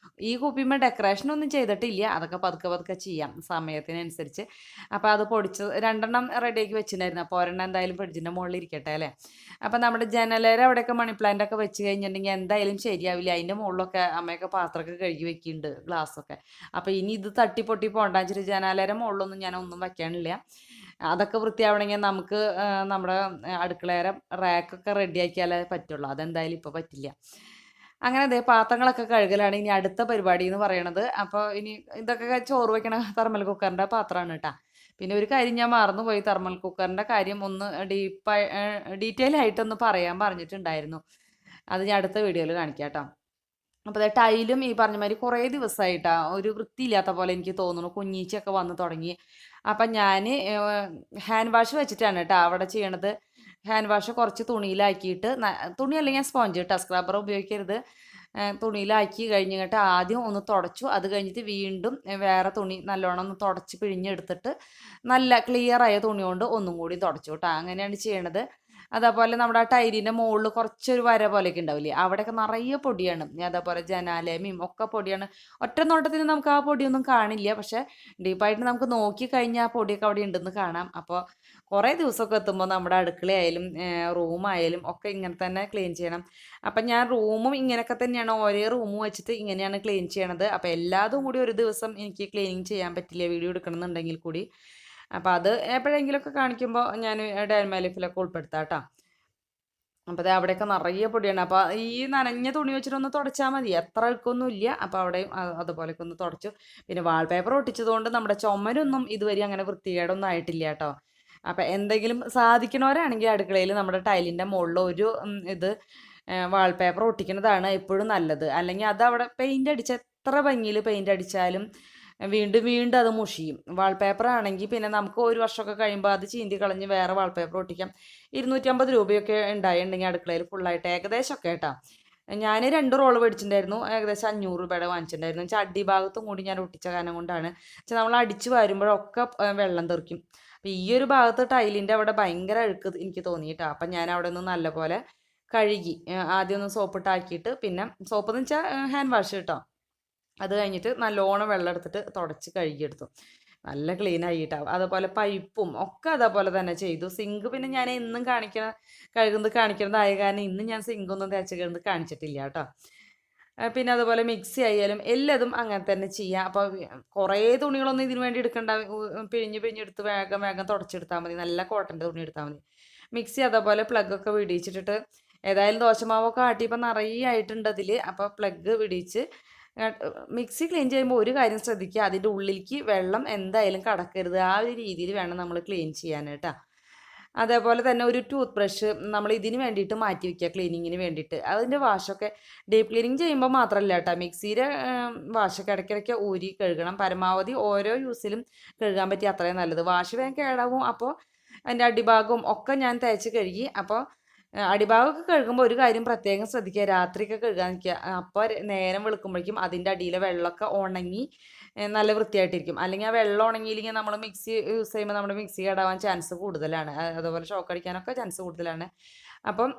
ഈ കുപ്പിമ്മ ഡെക്കറേഷനൊന്നും ചെയ്തിട്ടില്ല. അതൊക്കെ പതുക്കെ പതുക്കെ ചെയ്യാം സമയത്തിനനുസരിച്ച്. അപ്പോൾ അത് പൊടിച്ച് 2 റെഡിയാക്കി വെച്ചിട്ടുണ്ടായിരുന്നു. അപ്പോൾ ഒരെണ്ണം എന്തായാലും ഫ്രിഡ്ജിൻ്റെ മുകളിൽ ഇരിക്കട്ടെ അല്ലേ. അപ്പം നമ്മുടെ ജനലേരെ അവിടെയൊക്കെ മണി പ്ലാന്റ് ഒക്കെ വെച്ച് കഴിഞ്ഞിട്ടുണ്ടെങ്കിൽ എന്തായാലും ശരിയാവില്ല. അതിൻ്റെ മുകളിലൊക്കെ അമ്മയൊക്കെ പാത്രമൊക്കെ കഴുകി വെക്കുന്നുണ്ട്, ഗ്ലാസ്സൊക്കെ. അപ്പോൾ ഇനി ഇത് തട്ടിപ്പൊട്ടി പോണ്ടാച്ചിട്ട് ജനാലേരെ മുകളിലൊന്നും ഞാൻ ഒന്നും വെക്കാനില്ല. അതൊക്കെ വൃത്തിയാവണമെങ്കിൽ നമുക്ക് നമ്മുടെ അടുക്കളേരെ റാക്കൊക്കെ റെഡിയാക്കിയാലേ പറ്റുള്ളൂ. അതെന്തായാലും ഇപ്പോൾ പറ്റില്ല. അങ്ങനെ അതേ പാത്രങ്ങളൊക്കെ കഴുകലാണ് ഇനി അടുത്ത പരിപാടി എന്ന് പറയണത്. അപ്പോൾ ഇനി ഇതൊക്കെ ചോറ് വെക്കണ തെർമൽ കുക്കറിൻ്റെ പാത്രമാണ് കേട്ടോ. പിന്നെ ഒരു കാര്യം ഞാൻ മറന്നുപോയി. തെർമൽ കുക്കറിൻ്റെ കാര്യം ഒന്ന് ഡീറ്റെയിൽ ആയിട്ടൊന്ന് പറയാൻ പറഞ്ഞിട്ടുണ്ടായിരുന്നു. അത് ഞാൻ അടുത്ത വീഡിയോയിൽ കാണിക്കാം കേട്ടോ. അപ്പോൾ ടൈലും ഈ പറഞ്ഞ മാതിരി കുറേ ദിവസമായിട്ടാണ് ഒരു വൃത്തിയില്ലാത്ത പോലെ എനിക്ക് തോന്നുന്നു. കുഞ്ഞീച്ചയൊക്കെ വന്ന് തുടങ്ങി. അപ്പം ഞാൻ ഹാൻഡ് വാഷ് വെച്ചിട്ടാണ് കേട്ടോ അവിടെ ചെയ്യണത്. ഹാൻഡ് വാഷ് കുറച്ച് തുണിയിലാക്കിയിട്ട് തുണി അല്ലെങ്കിൽ സ്പോഞ്ച് കേട്ടോ, സ്ക്രബ്ബർ ഉപയോഗിക്കരുത്. തുണിയിലാക്കി കഴിഞ്ഞിട്ട് ആദ്യം ഒന്ന് തുടച്ചു. അത് കഴിഞ്ഞിട്ട് വീണ്ടും വേറെ തുണി നല്ലോണം ഒന്ന് തുടച്ച് പിഴിഞ്ഞെടുത്തിട്ട് നല്ല ക്ലിയറായ തുണി കൊണ്ട് ഒന്നും കൂടി തുടച്ചു കേട്ടോ. അങ്ങനെയാണ് ചെയ്യണത്. അതേപോലെ നമ്മുടെ ആ ടൈലിൻ്റെ മുകളിൽ കുറച്ചൊരു വര പോലെയൊക്കെ ഉണ്ടാവില്ലേ, അവിടെയൊക്കെ നിറയെ പൊടിയാണ്. അതേപോലെ ജനാലയും ഒക്കെ പൊടിയാണ്. ഒറ്റ നോട്ടത്തിൽ നമുക്ക് ആ പൊടിയൊന്നും കാണില്ല. പക്ഷേ ഡീപ്പായിട്ട് നമുക്ക് നോക്കിക്കഴിഞ്ഞാൽ ആ പൊടിയൊക്കെ അവിടെ ഉണ്ടെന്ന് കാണാം. അപ്പോൾ കുറേ ദിവസമൊക്കെ എത്തുമ്പോൾ നമ്മുടെ അടുക്കളയായാലും റൂമായാലും ഒക്കെ ഇങ്ങനെ തന്നെ ക്ലീൻ ചെയ്യണം. അപ്പം ഞാൻ റൂമും ഇങ്ങനെയൊക്കെ തന്നെയാണ്, ഓരോ റൂമും വെച്ചിട്ട് ഇങ്ങനെയാണ് ക്ലീൻ ചെയ്യണത്. അപ്പോൾ എല്ലാതും കൂടി ഒരു ദിവസം എനിക്ക് ക്ലീനിങ് ചെയ്യാൻ പറ്റില്ല, വീഡിയോ എടുക്കണമെന്നുണ്ടെങ്കിൽ കൂടി. അപ്പോൾ അത് എപ്പോഴെങ്കിലുമൊക്കെ കാണിക്കുമ്പോൾ ഞാൻ ഡയൽമ ലൈഫിലൊക്കെ ഉൾപ്പെടുത്താം കേട്ടോ. അപ്പോൾ അത് അവിടെയൊക്കെ നിറയെ പൊടിയാണ്. അപ്പോൾ ഈ നനഞ്ഞ തുണി വെച്ചിട്ടൊന്ന് തുടച്ചാൽ മതി, എത്ര അഴുക്കൊന്നും ഇല്ല. അപ്പോൾ അവിടെയും അതുപോലെയൊക്കെ ഒന്ന് തുടച്ചു. പിന്നെ വാൾപേപ്പർ ഒട്ടിച്ചതുകൊണ്ട് നമ്മുടെ ചുമരൊന്നും ഇതുവരെ അങ്ങനെ വൃത്തികേടൊന്നും ആയിട്ടില്ല കേട്ടോ. അപ്പം എന്തെങ്കിലും സാധിക്കണവരാണെങ്കിൽ അടുക്കളയിൽ നമ്മുടെ ടൈലിൻ്റെ മുകളിൽ ഒരു ഇത് വാൾപേപ്പർ ഒട്ടിക്കുന്നതാണ് എപ്പോഴും നല്ലത്. അല്ലെങ്കിൽ അതവിടെ പെയിൻ്റ് അടിച്ച എത്ര ഭംഗിയിൽ പെയിൻ്റ് അടിച്ചാലും വീണ്ടും വീണ്ടും അത് മുഷിയും. വാൾപേപ്പർ ആണെങ്കിൽ പിന്നെ നമുക്ക് ഒരു വർഷമൊക്കെ കഴിയുമ്പോൾ അത് ചീന്തി കളഞ്ഞ് വേറെ വാൾപേപ്പർ ഒട്ടിക്കാം. 250 രൂപയൊക്കെ ഉണ്ടായിട്ടുണ്ടെങ്കിൽ അടുക്കളയിൽ ഫുള്ളായിട്ട് ഏകദേശമൊക്കെ കേട്ടോ. ഞാൻ 2 റോള് മേടിച്ചിട്ടുണ്ടായിരുന്നു. ഏകദേശം 500 രൂപയുടെ വാങ്ങിച്ചിട്ടുണ്ടായിരുന്നു. വെച്ചാൽ അടിഭാഗത്തും കൂടി ഞാൻ ഒട്ടിച്ച കാരണം കൊണ്ടാണ്. വെച്ചാൽ നമ്മൾ അടിച്ച് വരുമ്പോഴൊക്കെ വെള്ളം തെറിക്കും. അപ്പോൾ ഈ ഒരു ഭാഗത്ത് ടൈലിൻ്റെ അവിടെ ഭയങ്കര അഴുക്ക് എനിക്ക് തോന്നിയിട്ടാ. അപ്പം ഞാൻ അവിടെ നിന്ന് നല്ലപോലെ കഴുകി. ആദ്യം ഒന്ന് സോപ്പിട്ടാക്കിയിട്ട് പിന്നെ സോപ്പ് എന്ന് വെച്ചാൽ ഹാൻഡ് വാഷ് കേട്ടോ. അത് കഴിഞ്ഞിട്ട് നല്ലോണം വെള്ളം എടുത്തിട്ട് തുടച്ച് കഴുകിയെടുത്തു. നല്ല ക്ലീൻ ആയിട്ടാവും. അതുപോലെ പൈപ്പും ഒക്കെ അതേപോലെ തന്നെ ചെയ്തു. സിങ്ക് പിന്നെ ഞാൻ എന്നും കാണിക്കുന്നതായ കാരണം ഇന്ന് ഞാൻ സിങ്കൊന്നും തേച്ച് കഴുകുന്നത് കാണിച്ചിട്ടില്ല കേട്ടോ. പിന്നെ അതുപോലെ മിക്സി ആയാലും എല്ലാതും അങ്ങനെ തന്നെ ചെയ്യാം. അപ്പോൾ കുറേ തുണികളൊന്നും ഇതിന് വേണ്ടി എടുക്കണ്ട. പിഴിഞ്ഞെടുത്ത് വേഗം വേഗം തുടച്ചെടുത്താൽ മതി. നല്ല കോട്ടൻ്റെ തുണി എടുത്താൽ മതി. മിക്സി അതേപോലെ പ്ലഗൊക്കെ വിടിയിച്ചിട്ടിട്ട് ഏതായാലും ദോശമാവൊക്കെ ആട്ടിയപ്പോൾ നിറയെ ആയിട്ടുണ്ട് അതിൽ. അപ്പോൾ പ്ലഗ് വിടിയിച്ച് മിക്സി ക്ലീൻ ചെയ്യുമ്പോൾ ഒരു കാര്യം ശ്രദ്ധിക്കുക, അതിൻ്റെ ഉള്ളിലേക്ക് വെള്ളം എന്തായാലും കടക്കരുത്. ആ ഒരു രീതിയിൽ വേണം നമ്മൾ ക്ലീൻ ചെയ്യാനായിട്ടാ. അതേപോലെ തന്നെ ഒരു ടൂത്ത് ബ്രഷ് നമ്മൾ ഇതിന് വേണ്ടിയിട്ട് മാറ്റി വയ്ക്കുക, ക്ലീനിങ്ങിന് വേണ്ടിയിട്ട്. അതിൻ്റെ വാഷൊക്കെ ഡീപ്പ് ക്ലീനിങ് ചെയ്യുമ്പോൾ മാത്രമല്ല കേട്ടോ, മിക്സിയുടെ വാഷൊക്കെ ഇടയ്ക്കിടയ്ക്ക് ഊരി കഴുകണം. പരമാവധി ഓരോ യൂസിലും കഴുകാൻ പറ്റി അത്രയും നല്ലത്. വാഷ് വേഗം കേടാവും. അപ്പോൾ അതിൻ്റെ അടിഭാഗവും ഒക്കെ ഞാൻ തേച്ച് കഴുകി. അപ്പോൾ അടിഭാഗമൊക്കെ കഴുകുമ്പോൾ ഒരു കാര്യം പ്രത്യേകം ശ്രദ്ധിക്കുക, രാത്രിയൊക്കെ കഴുകാൻ നിൽക്കുക. അപ്പോൾ നേരം വെളുക്കുമ്പോഴേക്കും അതിൻ്റെ അടിയിലെ വെള്ളമൊക്കെ ഉണങ്ങി നല്ല വൃത്തിയായിട്ടിരിക്കും. അല്ലെങ്കിൽ ആ വെള്ളം ഉണങ്ങിയില്ലെങ്കിൽ നമ്മൾ മിക്സി യൂസ് ചെയ്യുമ്പോൾ നമ്മുടെ മിക്സി കേടാവാൻ ചാൻസ് കൂടുതലാണ്. അതുപോലെ ഷോക്ക് അടിക്കാനൊക്കെ ചാൻസ് കൂടുതലാണ്. അപ്പം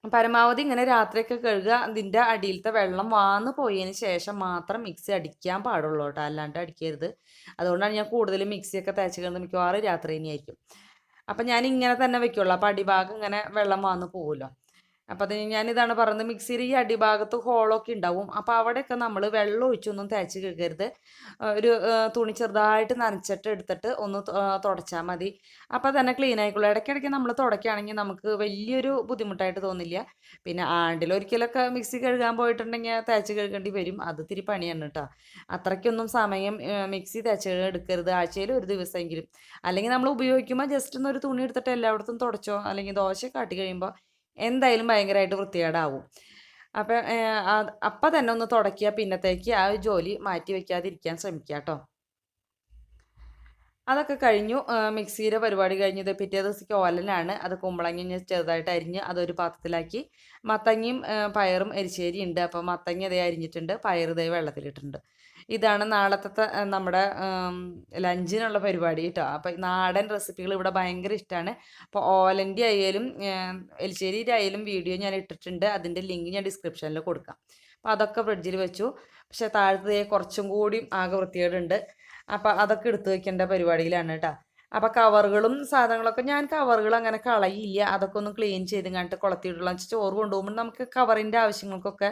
പരമാവധി ഇങ്ങനെ രാത്രിയൊക്കെ കഴുകുക. അതിൻ്റെ അടിയിലത്തെ വെള്ളം വാർന്ന് പോയതിന് ശേഷം മാത്രം മിക്സി അടിക്കാൻ പാടുള്ളൂ കേട്ടോ, അല്ലാണ്ട് അടിക്കരുത്. അതുകൊണ്ടാണ് ഞാൻ കൂടുതലും മിക്സിയൊക്കെ തേച്ച് കഴുകുന്നത് മിക്കവാറും രാത്രി തന്നെയായിരിക്കും. അപ്പം ഞാൻ ഇങ്ങനെ തന്നെ വെക്കുള്ളൂ. അപ്പോൾ അടിഭാഗം ഇങ്ങനെ വെള്ളം വാർന്ന് പോകുമല്ലോ. അപ്പോൾ അത് ഞാനിതാണ് പറയുന്നത്, മിക്സിയിൽ ഈ അടിഭാഗത്ത് ഹോളൊക്കെ ഉണ്ടാവും. അപ്പോൾ അവിടെയൊക്കെ നമ്മൾ വെള്ളം ഒഴിച്ചൊന്നും തേച്ച് കഴുകരുത്. ഒരു തുണി ചെറുതായിട്ട് നനച്ചിട്ട് എടുത്തിട്ട് ഒന്ന് തുടച്ചാൽ മതി. അപ്പോൾ തന്നെ ക്ലീൻ ആയിക്കോളും. ഇടയ്ക്കിടയ്ക്ക് നമ്മൾ തുടയ്ക്കുകയാണെങ്കിൽ നമുക്ക് വലിയൊരു ബുദ്ധിമുട്ടായിട്ട് തോന്നില്ല. പിന്നെ ആണ്ടിലൊരിക്കലൊക്കെ മിക്സി കഴുകാൻ പോയിട്ടുണ്ടെങ്കിൽ തേച്ച് കഴുകേണ്ടി വരും. അത് ഇത്തിരി പണിയാണ് കേട്ടോ. അത്രയ്ക്കൊന്നും സമയം മിക്സി തേച്ച് കഴുകാൻ എടുക്കരുത്. ആഴ്ചയിൽ ഒരു ദിവസമെങ്കിലും. അല്ലെങ്കിൽ നമ്മൾ ഉപയോഗിക്കുമ്പോൾ ജസ്റ്റ് ഒന്നൊരു തുണി എടുത്തിട്ട് എല്ലായിടത്തും തുടച്ചോ, അല്ലെങ്കിൽ ദോശ കാട്ടി കഴിയുമ്പോൾ എന്തായാലും ഭയങ്കരമായിട്ട് വൃത്തികേടാവും. അപ്പം തന്നെ ഒന്ന് തുടയ്ക്കുക. പിന്നത്തേക്ക് ആ ഒരു ജോലി മാറ്റി വയ്ക്കാതിരിക്കാൻ ശ്രമിക്കുക കേട്ടോ. അതൊക്കെ കഴിഞ്ഞു. മിക്സിയുടെ പരിപാടി കഴിഞ്ഞത് പിറ്റേ ദിവസത്തേക്ക് ഓലനാണ്. അത് കുമ്പളങ്ങ ചെറുതായിട്ട് അരിഞ്ഞ് അതൊരു പാത്രത്തിലാക്കി. മത്തങ്ങയും പയറും എരിശ്ശേരി ഉണ്ട്. അപ്പോൾ മത്തങ്ങ ഇതേ അരിഞ്ഞിട്ടുണ്ട്, പയർ ഇതേ വെള്ളത്തിലിട്ടുണ്ട്. ഇതാണ് നാളത്തെ നമ്മുടെ ലഞ്ചിനുള്ള പരിപാടി കേട്ടോ. അപ്പോൾ നാടൻ റെസിപ്പികൾ ഇവിടെ ഭയങ്കര ഇഷ്ടമാണ്. അപ്പോൾ ഓലൻ്റെ ആയാലും എലിശ്ശേരിയുടെ ആയാലും വീഡിയോ ഞാൻ ഇട്ടിട്ടുണ്ട്. അതിൻ്റെ ലിങ്ക് ഞാൻ ഡിസ്ക്രിപ്ഷനിൽ കൊടുക്കാം. അപ്പോൾ അതൊക്കെ ഫ്രിഡ്ജിൽ വെച്ചു. പക്ഷേ താഴത്തെ കുറച്ചും കൂടി ആകെ വൃത്തികേടുണ്ട്. അപ്പോൾ അതൊക്കെ എടുത്തു വയ്ക്കേണ്ട പരിപാടിയിലാണ് കേട്ടോ. അപ്പോൾ കവറുകളും സാധനങ്ങളൊക്കെ ഞാൻ കവറുകൾ അങ്ങനെ കളയില്ല. അതൊക്കെ ഒന്ന് ക്ലീൻ ചെയ്ത് കണ്ടിട്ട് കൊളത്തിയിട്ടുള്ള ചോറ് കൊണ്ടുപോകുമ്പോൾ നമുക്ക് കവറിൻ്റെ ആവശ്യങ്ങൾക്കൊക്കെ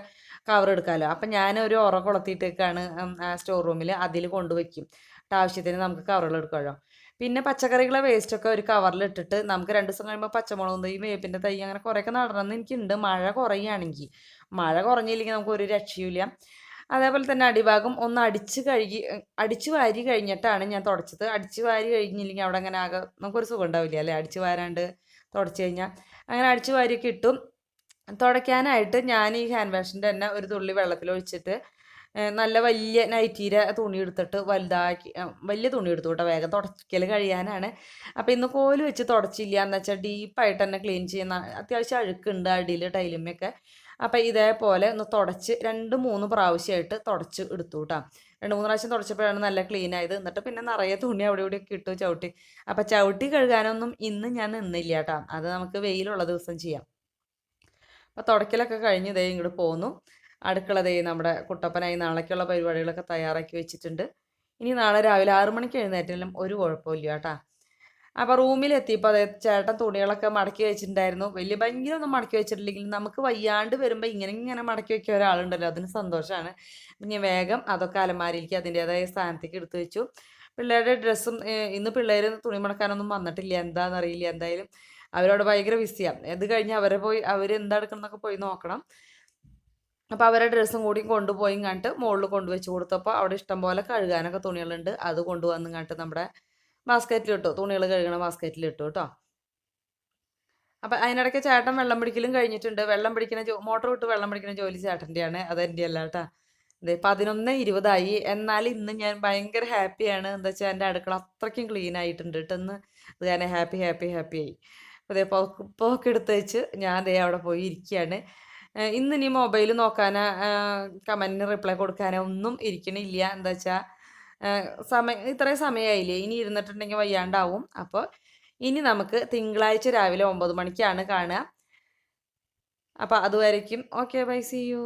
കവർ എടുക്കാമല്ലോ. അപ്പം ഞാനൊരു ഉറ കൊളത്തിയിട്ടേക്കാണ് സ്റ്റോർ റൂമിൽ, അതിൽ കൊണ്ടുവയ്ക്കും. ആവശ്യത്തിന് നമുക്ക് കവറുകൾ എടുക്കാമല്ലോ. പിന്നെ പച്ചക്കറികളെ വേസ്റ്റൊക്കെ ഒരു കവറിലിട്ടിട്ട് നമുക്ക് 2 ദിവസം കഴിയുമ്പോൾ പച്ചമുളകും തൈ, വേപ്പിൻ്റെ തൈ അങ്ങനെ കുറേയൊക്കെ നടണമെന്ന് എനിക്കുണ്ട്. മഴ കുറയുകയാണെങ്കിൽ. മഴ കുറഞ്ഞില്ലെങ്കിൽ നമുക്ക് ഒരു രക്ഷയില്ല. അതേപോലെ തന്നെ അടിഭാഗം ഒന്ന് അടിച്ച് വാരി കഴിഞ്ഞിട്ടാണ് ഞാൻ തുടച്ചത്. അടിച്ച് വാരി കഴിഞ്ഞില്ലെങ്കിൽ അവിടെ അങ്ങനെ ആകെ നമുക്കൊരു സുഖം ഉണ്ടാവില്ല അല്ലേ, അടിച്ച് വാരാണ്ട് തുടച്ച് കഴിഞ്ഞാൽ. അങ്ങനെ അടിച്ച് വാരിയൊക്കെ ഇട്ടു. തുടയ്ക്കാനായിട്ട് ഞാൻ ഈ ഹാൻഡ് വാഷിൻ്റെ തന്നെ ഒരു തുള്ളി വെള്ളത്തിലൊഴിച്ചിട്ട് നല്ല വലിയ നൈറ്റീരെ തുണി എടുത്തിട്ട് വലിയ തുണി എടുത്തു കേട്ടോ, വേഗം തുടയ്ക്കൽ കഴിയാനാണ്. അപ്പോൾ ഇന്ന് കോല് വെച്ച് തുടച്ചില്ല എന്ന് വെച്ചാൽ ഡീപ്പായിട്ട് തന്നെ ക്ലീൻ ചെയ്യുന്ന അത്യാവശ്യം അഴുക്കുണ്ട് അടിയിൽ ടൈലുമൊക്കെ. അപ്പോൾ ഇതേപോലെ ഒന്ന് തുടച്ച് 2-3 പ്രാവശ്യമായിട്ട് തുടച്ച് എടുത്തു കേട്ടോ. 2-3 പ്രാവശ്യം തുടച്ചപ്പോഴാണ് നല്ല ക്ലീൻ ആയത്. എന്നിട്ട് പിന്നെ നിറയെ തുണി അവിടെ ഇവിടെയൊക്കെ ഇട്ടു ചവിട്ടി. അപ്പോൾ ചവിട്ടി കഴുകാനൊന്നും ഇന്ന് ഞാൻ നിന്നില്ല കേട്ടോ, അത് നമുക്ക് വെയിലുള്ള ദിവസം ചെയ്യാം. അപ്പോൾ തുടയ്ക്കലൊക്കെ കഴിഞ്ഞ് ദേ ഇങ്ങോട്ട് പോന്നു. അടുക്കള ദേ നമ്മുടെ കുട്ടപ്പനായി നാളേക്കുള്ള പരിപാടികളൊക്കെ തയ്യാറാക്കി വെച്ചിട്ടുണ്ട്. ഇനി നാളെ രാവിലെ 6 മണിക്ക് എഴുന്നേറ്റാലും ഒരു കുഴപ്പമില്ല കേട്ടോ. അപ്പോൾ റൂമിലെത്തിയപ്പോൾ അതേ ചേട്ടൻ തുണികളൊക്കെ മടക്കി വെച്ചിട്ടുണ്ടായിരുന്നു. വലിയ ഭയങ്കരമൊന്നും മടക്കി വെച്ചിട്ടില്ലെങ്കിൽ നമുക്ക് വയ്യാണ്ട് വരുമ്പോൾ ഇങ്ങനെ മടക്കി വയ്ക്കുക ഒരാളുണ്ടല്ലോ, അതിന് സന്തോഷമാണ്. പിന്നെ വേഗം അതൊക്കെ അലമാരിയിലേക്ക് അതിൻ്റേതായ സ്ഥാനത്തേക്ക് എടുത്തു വെച്ചു. പിള്ളേരുടെ ഡ്രസ്സും ഇന്ന് പിള്ളേർ തുണി മടക്കാനൊന്നും വന്നിട്ടില്ല, എന്താണെന്നറിയില്ല. എന്തായാലും അവരോട് ഭയങ്കര ബിസിയാണ്. ഇത് കഴിഞ്ഞ് അവരെന്താ എടുക്കണമെന്നൊക്കെ പോയി നോക്കണം. അപ്പോൾ അവരുടെ ഡ്രസ്സും കൂടി കൊണ്ടുപോയി കണ്ടിട്ട് മുകളിൽ കൊണ്ടുവച്ച് കൊടുത്തപ്പോൾ അവിടെ ഇഷ്ടംപോലെ കഴുകാനൊക്കെ തുണികളുണ്ട്. അത് കൊണ്ടുവന്ന് കണ്ടിട്ട് നമ്മുടെ ബാസ്ക്കറ്റിലിട്ടു, തുണികൾ കഴുകണ ബാസ്ക്കറ്റിലിട്ടു കേട്ടോ. അപ്പം അതിനിടയ്ക്ക് ചേട്ടൻ വെള്ളം പിടിക്കലും കഴിഞ്ഞിട്ടുണ്ട്. വെള്ളം പിടിക്കുന്ന മോട്ടർ വിട്ട് വെള്ളം പിടിക്കുന്ന ജോലി ചേട്ടൻ്റെയാണ്, അതെൻ്റെ അല്ല കേട്ടോ. അതെ 11:20 എന്നാൽ ഇന്ന് ഞാൻ ഭയങ്കര ഹാപ്പിയാണ്. എന്താ വെച്ചാൽ എൻ്റെ അടുക്കള അത്രയ്ക്കും ക്ലീൻ ആയിട്ടുണ്ട് കേട്ടോ ഇന്ന്. അത് ഞാൻ ഹാപ്പി ഹാപ്പി ഹാപ്പി ആയി. അതേ പോക്ക് എടുത്ത് വെച്ച് ഞാൻ ദേ അവിടെ പോയി ഇരിക്കുകയാണ്. ഇന്ന് ഇനി മൊബൈൽ നോക്കാനോ കമൻറ്റിന് റിപ്ലൈ കൊടുക്കാനോ ഒന്നും ഇരിക്കണില്ല. എന്താ വെച്ചാൽ ഇത്രയും സമയമായില്ലേ, ഇനി ഇരുന്നിട്ടുണ്ടെങ്കിൽ വയ്യാണ്ടാവും. അപ്പോൾ ഇനി നമുക്ക് തിങ്കളാഴ്ച രാവിലെ 9 മണിക്കാണ് കാണുക. അപ്പോൾ അതുവരയ്ക്കും ഓക്കെ ബൈ, സീ യു.